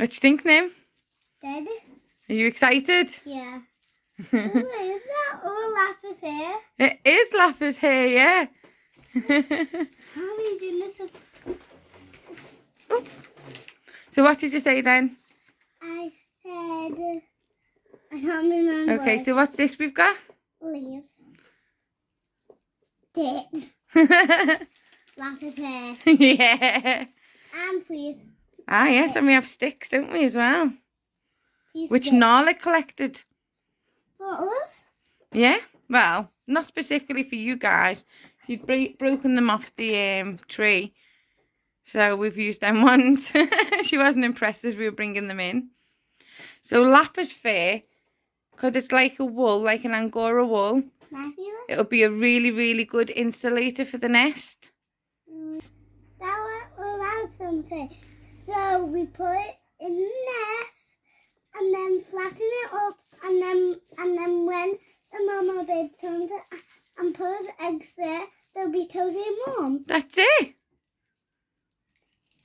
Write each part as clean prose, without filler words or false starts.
What do you think, Nim? Dead. Are you excited? Yeah. Is that all Lapa's hair? It is Lapa's hair, yeah. How are you doing this? Oh. So what did you say then? I said, I can't remember. Okay, so what's this we've got? Leaves. Tits. Lapa's hair. Yeah. And please. Ah, yes, and we have sticks, don't we, as well? Which Sticks. Nala collected. For us? Yeah, well, not specifically for you guys. She'd broken them off the tree. So we've used them ones. She wasn't impressed as we were bringing them in. So Lapa's fur, because it's like a wool, like an Angora wool. It'll be a really, really good insulator for the nest. That was something. So we put it in the nest and then flatten it up and then when the mama bird turns it and puts eggs there, they'll be cozy and warm. That's it.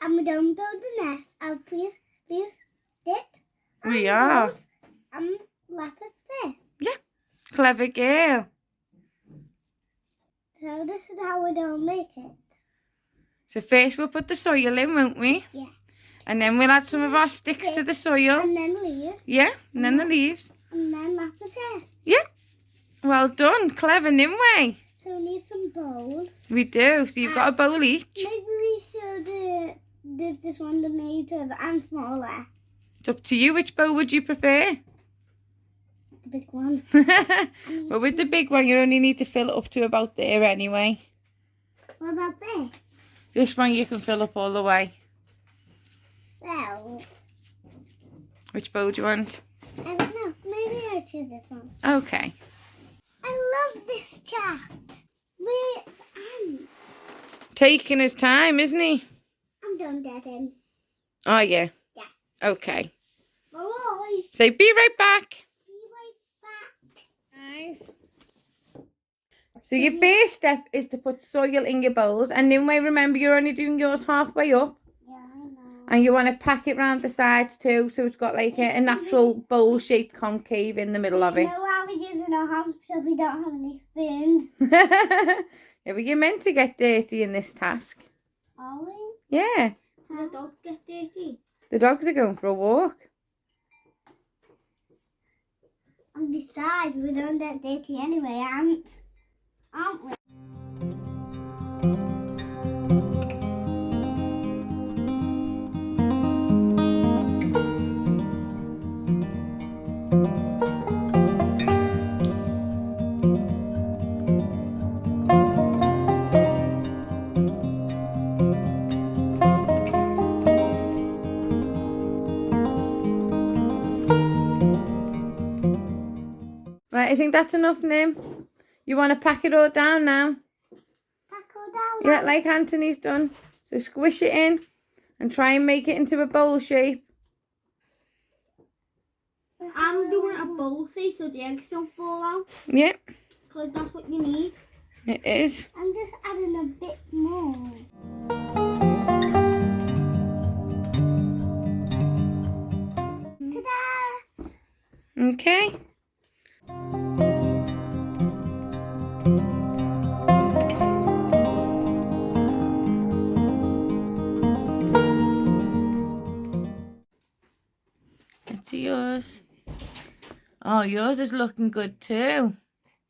And we don't build the nest. I'll please it. We are. Lapa's fur. Yeah, clever girl. So this is how we don't make it. So first we'll put the soil in, won't we? Yeah. And then we'll add some of our sticks to the soil. And then leaves. Yeah, and then the leaves. And then Lapa's hair. Yeah. Well done. Clever, Nimueh. So we need some bowls. We do. So you've got a bowl each. Maybe we should do this one the major and smaller. It's up to you. Which bowl would you prefer? The big one. Well, with the big one, you only need to fill it up to about there anyway. What about this? This one you can fill up all the way. So, Which bowl do you want? I don't know. Maybe I'll choose this one. Okay. I love this chat. Where's Ant? Taking his time, isn't he? I'm done dadding. Oh, yeah. Yeah. Okay. Bye. Say, be right back. Be right back. Nice. So your first step is to put soil in your bowls. And then remember, you're only doing yours halfway up. Yeah, I know. And you want to pack it round the sides too. So it's got like a natural bowl-shaped concave in the middle of it. You know why we're using our hands because we don't have any spoons? Yeah, but you're meant to get dirty in this task. Are we? Yeah. The dogs get dirty. The dogs are going for a walk. And besides, we don't get dirty anyway, ants. Aren't we? Right, I think that's enough, Nim. You want to pack it all down now? Pack all down. Yeah, like Anthony's done. So squish it in and try and make it into a bowl shape. I'm doing a bowl shape so the eggs don't fall out. Yeah, Because that's what you need. it is. I'm just adding a bit more. Ta-da! Okay. That's yours. Oh, yours is looking good too.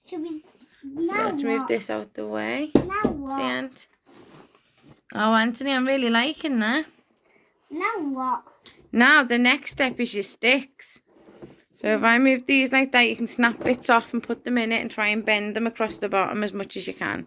Should we... So Now let's move what? this out the way. Now what? See, Ant? Oh, Anthony, I'm really liking that. Now what? Now, the next step is your sticks. So if I move these like that, you can snap bits off and put them in it and try and bend them across the bottom as much as you can.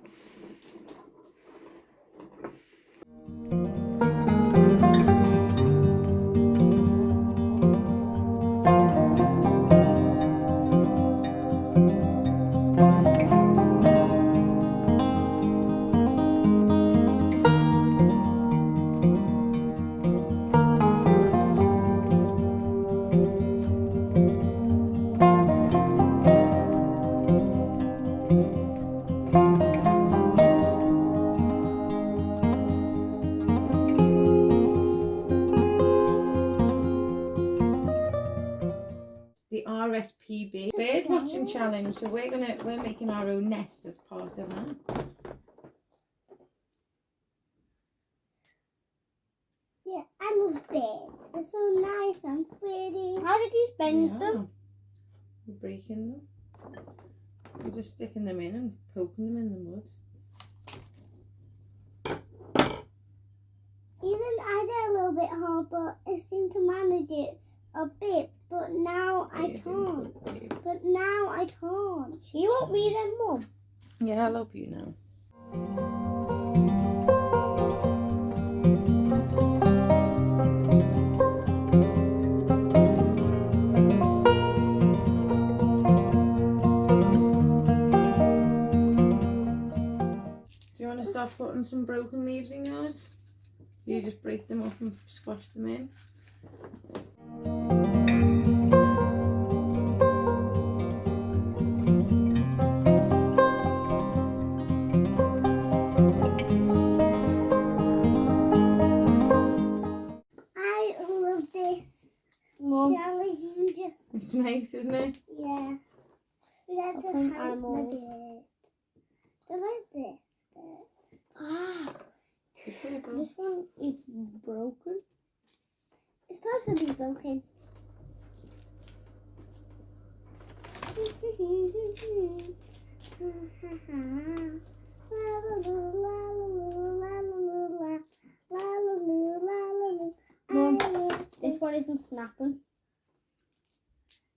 Rspb bird watching challenge. So we're making our own nest as part of that. Yeah, I love birds. They're so nice and pretty. How did you bend them? We're breaking them. We're just sticking them in and poking them in the mud. Even I did a little bit hard, but I seem to manage it a bit. But now I can't. But now I can't. You want me then, Mum? Yeah, I love you now. Do you want to start putting some broken leaves in yours? You just break them up and squash them in. I love this Mum. challenge. It's nice, isn't it? Yeah. We have to Open help my animals. birds. I like this bird. Ah, It's purple. this one is broken. It's supposed to be broken. Mum, this one isn't snapping.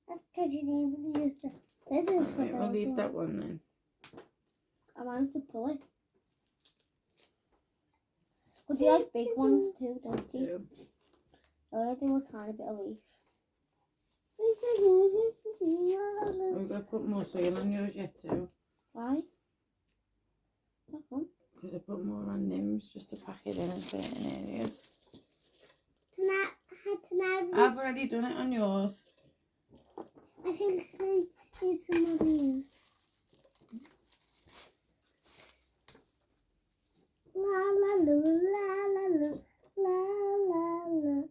That's because you need to use the scissors for Right, we'll those leave ones. that one then. I managed to pull it. But you like big ones too, don't you? I only do a tiny bit of leaf. We've got to put more soil on yours yet too. Why? Because I put more on Nims just to pack it in certain areas. Tonight, I've already done it on yours. I think I need some more leaves. La la loo, la la loo, la la loo.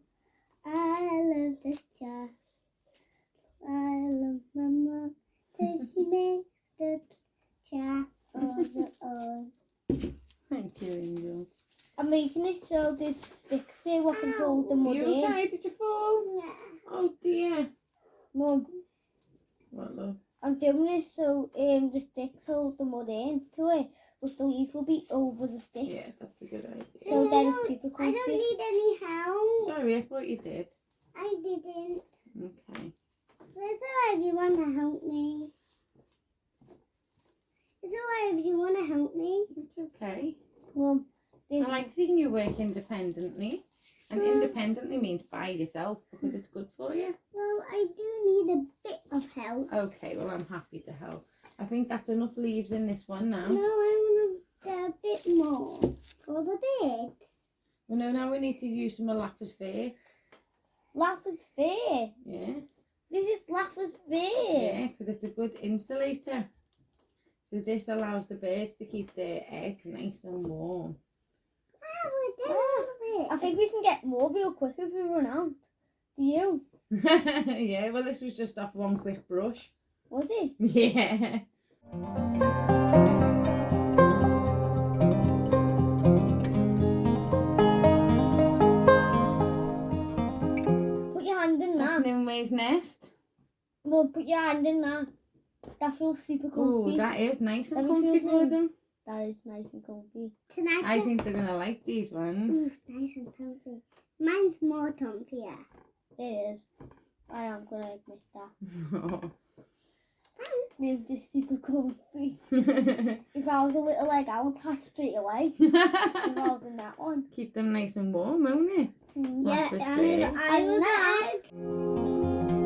I love this chest. I love my mom till she makes the chat for the oars. Thank you, Angel. I'm making it so there's sticks here what can hold the mud You in. okay? Did you fall? Yeah. Oh dear. Mum, What, love? I'm doing this so the sticks hold the mud in to it, but the leaves will be over the sticks. Yeah, that's a good idea. So then it's super I don't comfy. need any help. Sorry, I thought you did. I didn't. Okay. It's alright if you want to help me. It's alright if you want to help me. It's okay. Mum, I like seeing you work independently. And independently means by yourself because it's good for you. Well, I do need a bit of help. Okay, well, I'm happy to help. I think that's enough leaves in this one now. No, I want to get a bit more for the bits. Well, no, now we need to use some of Lapa's fur. Lapa's fur. Yeah. This is Lapa's fur. Yeah, because it's a good insulator. So this allows the birds to keep their egg nice and warm. I think we can get more real quick if we run out. Do you? Yeah, well, this was just off one quick brush. Was it? Yeah. Put your hand in That's that. Nimueh's nest. Well, put your hand in that. That feels super Oh, comfy. that is nice and Let me comfy feel for things. them. That is nice and comfy. Can I I try? think they're going to like these ones. Nice and comfy. Mine's more comfier. It is. I am going to admit that. It's just super comfy. If I was a little egg, I would catch straight away. If I was in that one. Keep them nice and warm, won't it? Yeah, Lapa's and fur. I And would that- egg.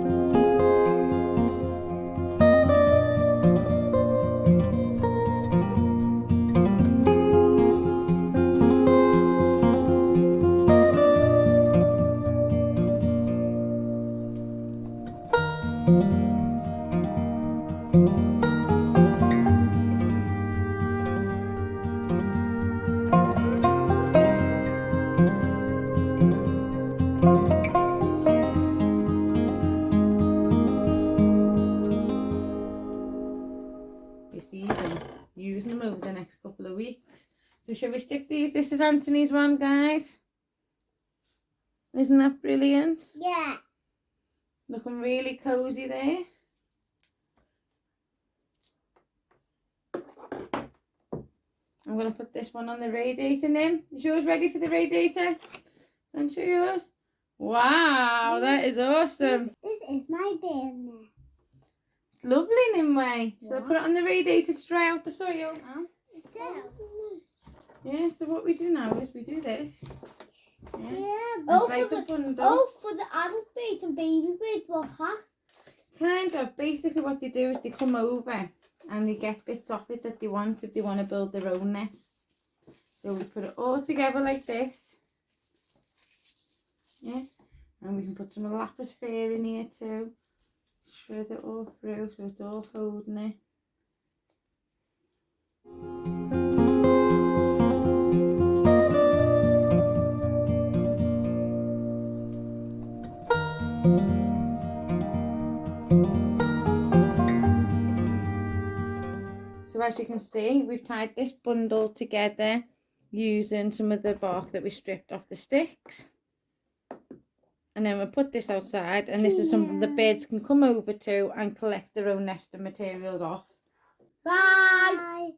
of weeks. So shall we stick these? This is Anthony's one, guys. Isn't that brilliant? Yeah. Looking really cosy there. I'm going to put this one on the radiator now. Is yours ready for the radiator? Can I show yours? Wow, that is awesome. This is my bear nest. It's lovely, Nimueh. So I put it on the radiator to dry out the soil. Yeah, so what we do now is we do this. Yeah. Oh, Like for a bundle. for the adult birds and baby birds, what, huh? Kind of. Basically what they do is they come over and they get bits off it that they want if they want to build their own nests. So we put it all together like this. Yeah. And we can put some Lapa sphere in here too. Shred it all through so it's all holding it. So as you can see, we've tied this bundle together using some of the bark that we stripped off the sticks. And then we'll put this outside, and this is something the birds can come over to and collect their own nesting materials off. Bye. Bye.